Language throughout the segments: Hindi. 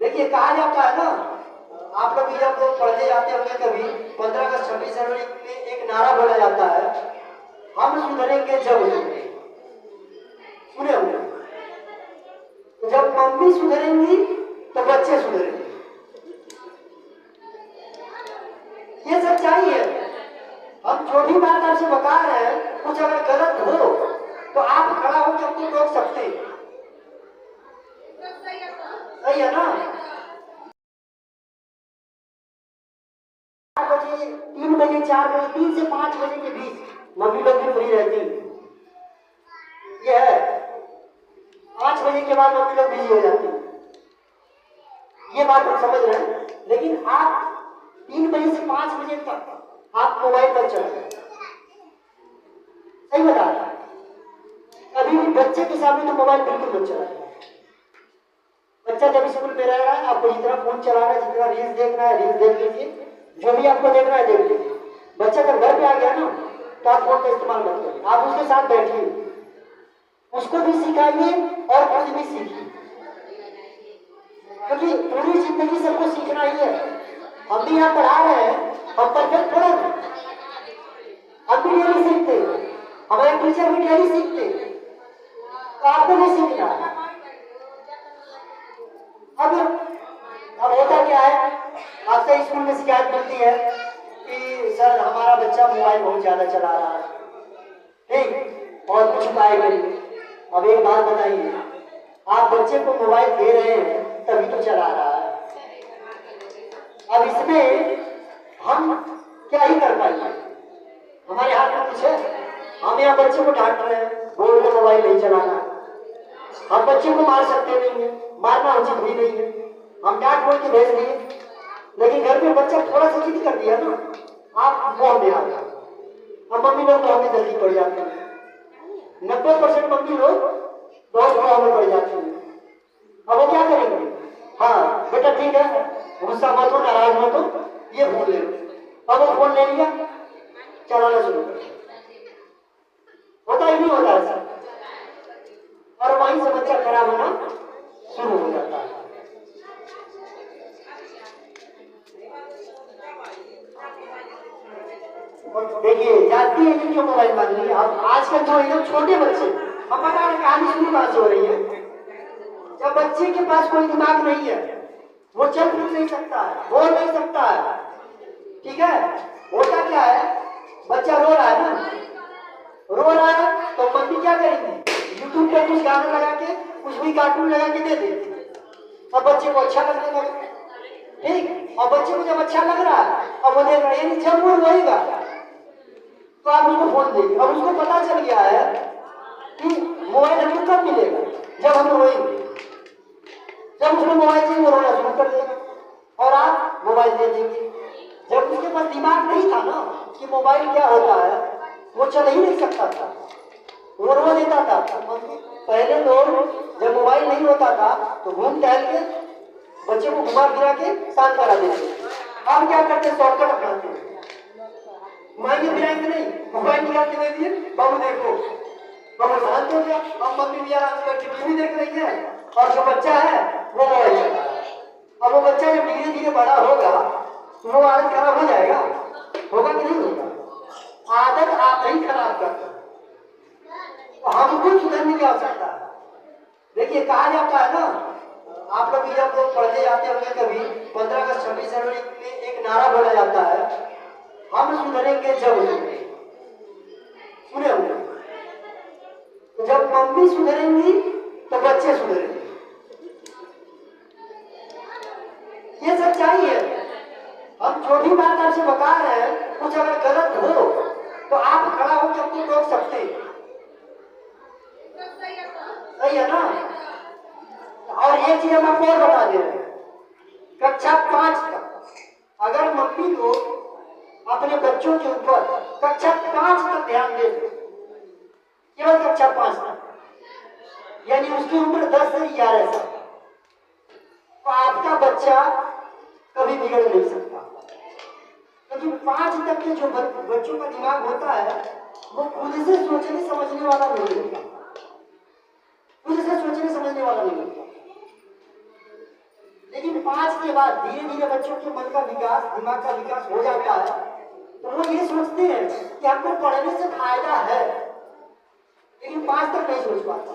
देखिए कहा जाता है ना, आप लोग जब लोग पढ़ने जाते होंगे कभी 15 अगस्त 26 जनवरी में एक नारा बोला जाता है, हम सुधरेंगे जब सुधरेंगे। सुने होंगे, तो जब मम्मी सुधरेंगी तो बच्चे सुधरेंगे। ये सच्चाई है। हम जो भी बात आपसे बता रहे हैं, कुछ अगर गलत हो तो आप खड़ा होकर हमको रोक सकते हैं। सही है ना? 4 बजे, 3 बजे, 4 बजे, 3 से 5 बजे के बीच मम्मी लोग भी फ्री रहती है। ये है, 5 बजे के बाद मम्मी लोग बिजी हो जाती है। ये बात हम समझ रहे हैं। लेकिन आप 3 बजे से 5 बजे तक आप मोबाइल पर चलाएं। सही बता रहा है। कभी भी बच्चे के सामने तो मोबाइल बिल्कुल मत चलाएं। बच्चा जब स्कूल में रह रहा है, आपको जितना फोन चला रहा है, जितना रील्स देखना है रील्स देख लीजिए, जो भी आपको देखना है देख लीजिए। बच्चा जब घर पे आ गया ना, तो आप फोन का इस्तेमाल मत करिए। आप उसके साथ बैठिए, उसको भी सिखाइए और खुद भी सीखिए, क्योंकि पूरी जिंदगी सबको सीखना ही है। हम भी यहाँ पढ़ा रहे हैं, हम परफेक्ट थोड़ा नहीं, हम भी डेली सीखते हैं, हमारे टीचर भी डेली सीखते हैं, तो आपको भी सीखना है। अब होता क्या है, आपसे स्कूल में शिकायत मिलती है कि सर हमारा बच्चा मोबाइल बहुत ज्यादा चला रहा है, ठीक, और कुछ उपाय करिए। अब एक बात बताइए, आप बच्चे को मोबाइल दे रहे हैं तभी तो चला रहा है। अब इसमें हम क्या ही कर पाएंगे, हमारे हाथ में कुछ है? हम यहाँ बच्चे को डांट रहे हैं, बोल रहे मोबाइल नहीं चलाना। हम बच्चे को मार सकते नहीं है, मारना उचित भी नहीं है, हम डांट बोल के भेज दिए। लेकिन घर पे बच्चा थोड़ा सा जिद कर दिया ना, आप मोह में आ गए। अब मम्मी लोग मोह में जल्दी पड़ जाते हैं। 90% मम्मी लोग बहुत मोह में पड़ जाती है। अब वो क्या करेंगे? हाँ बेटा ठीक है, गुस्सा मत हो, नाराज मत हो, ये फोन ले लो। अब वो फोन ले लिया, चलाना शुरू कर। होता ही नहीं होता ऐसा, और वहीं से बच्चा खराब होना शुरू हो जाता है। देखिए जाती है क्यों मोबाइल मांग रही है। अब आजकल जो एकदम छोटे बच्चे, अब पता है कहानी शुरू कहां से हो रही है। जब बच्चे के पास कोई दिमाग नहीं है, वो चल फिर नहीं सकता है, बोल नहीं सकता है, ठीक है, होता क्या है, बच्चा रो रहा है ना, रो रहा है तो मम्मी क्या करेंगी, यूट्यूब पे कुछ गाना लगा के, कुछ भी कार्टून लगा के दे देती। अब बच्चे को अच्छा लगने लगा, ठीक, और बच्चे को जब अच्छा लग रहा है, अब वो देख रहा है, यानी जब वो रोएगा तो आप उसको फोन देंगे। अब उसको पता चल गया है कि मोबाइल हमें कब मिलेगा, जब हम रोएंगे। जब उसको मोबाइल चाहिए वो रोना शुरू कर देगा और आप मोबाइल दे देंगे। जब उसके पास दिमाग नहीं था ना कि मोबाइल क्या होता है, वो चल ही नहीं सकता था, वो रो देता था। पहले लोग जब मोबाइल नहीं होता था तो घूम टहल के बच्चे को घुमा फिरा के शांत करा देते। अब क्या करते, शॉर्टकट अपनाते हैं, घुमाएंगे फिराएंगे नहीं, मोबाइल निकाल के दे दिए, बाबू देखो, बाबू शांत हो गया। अब मम्मी भी आराम से टीवी देख रही है और जो बच्चा है वो मोबाइल चला रहा है। अब वो बच्चा जब धीरे धीरे बड़ा होगा तो वो आदत खराब हो जाएगा, होगा कि नहीं होगा? आदत आप ही खराब करते हैं, तो हमको सुधरने की आवश्यकता है। देखिए कहा जाता है ना, आप लोग जब लोग पढ़ने जाते होंगे कभी 15 अगस्त 26 जनवरी में एक नारा बोला जाता है, हम सुधरेंगे जब सुधरेंगे। सुने होंगे, तो जब मम्मी सुधरेंगी तो बच्चे सुधरेंगे। ये सच्चाई है। हम जो भी बात आपसे बता रहे हैं, कुछ अगर गलत हो तो आप खड़ा होकर हमको रोक सकते हैं। सही है ना? और एक चीज हम आपको और बता दे रहे हैं, कक्षा 5 तक अगर मम्मी लोग अपने बच्चों के ऊपर कक्षा 5 तक ध्यान दे, केवल कक्षा 5 तक, यानी उसकी उम्र 10 से 11 साल, तो आपका बच्चा कभी बिगड़ नहीं सकता। क्योंकि 5 तक के जो बच्चों का दिमाग होता है वो खुद से सोचने समझने वाला नहीं होता, खुद से सोचने समझने वाला नहीं होता। लेकिन 5 के बाद धीरे धीरे बच्चों के मन का विकास, दिमाग का विकास हो जाता है, तो वो ये सोचते हैं कि हमको पढ़ने से फायदा है, लेकिन 5 तक नहीं सोच पाते।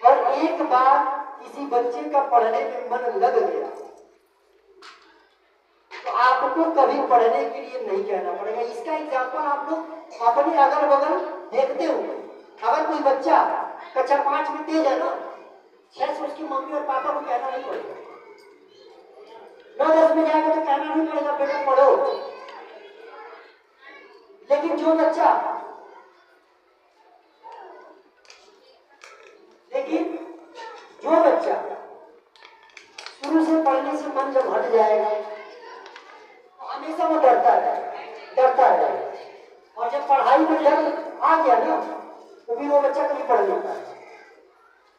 और एक बार किसी बच्चे का पढ़ने में मन लग गया तो आपको कभी पढ़ने के लिए नहीं कहना पड़ेगा। इसका एग्जाम्पल आप लोग अपने अगल बगल देखते होंगे। अगर कोई बच्चा कक्षा 5 में तेज है ना, 6 से उसकी मम्मी और पापा को कहना नहीं पड़ेगा। 9-10 में जाएगा तो कहना नहीं पड़ेगा बेटा पढ़ो। लेकिन जो बच्चा शुरू से पढ़ने से मन जब हट जाएगा तो हमेशा वो डरता है। और जब पढ़ाई में डर आ गया ना तो फिर वो बच्चा कभी पढ़ नहीं पाता।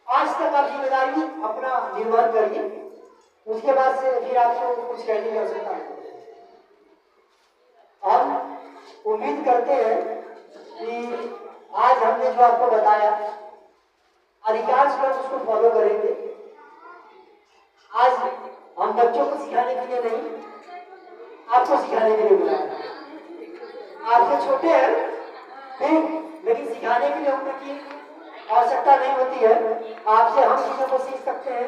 आज तक आप जिम्मेदारी अपना निर्माण करिए, उसके बाद से फिर आपको कुछ कहने की आवश्यकता नहीं। हम उम्मीद करते हैं कि आज हमने जो आपको बताया अधिकांश लोग उसको फॉलो करेंगे। आज हम बच्चों को सिखाने के लिए नहीं, आपको सिखाने के लिए बुलाया। आपके छोटे हैं ठीक, लेकिन सिखाने के लिए उनकी आवश्यकता नहीं होती है। आपसे हम चीजों को सीख सकते हैं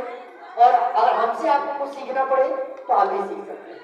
और अगर हमसे आपको कुछ सीखना पड़े तो आप भी सीख सकते हैं।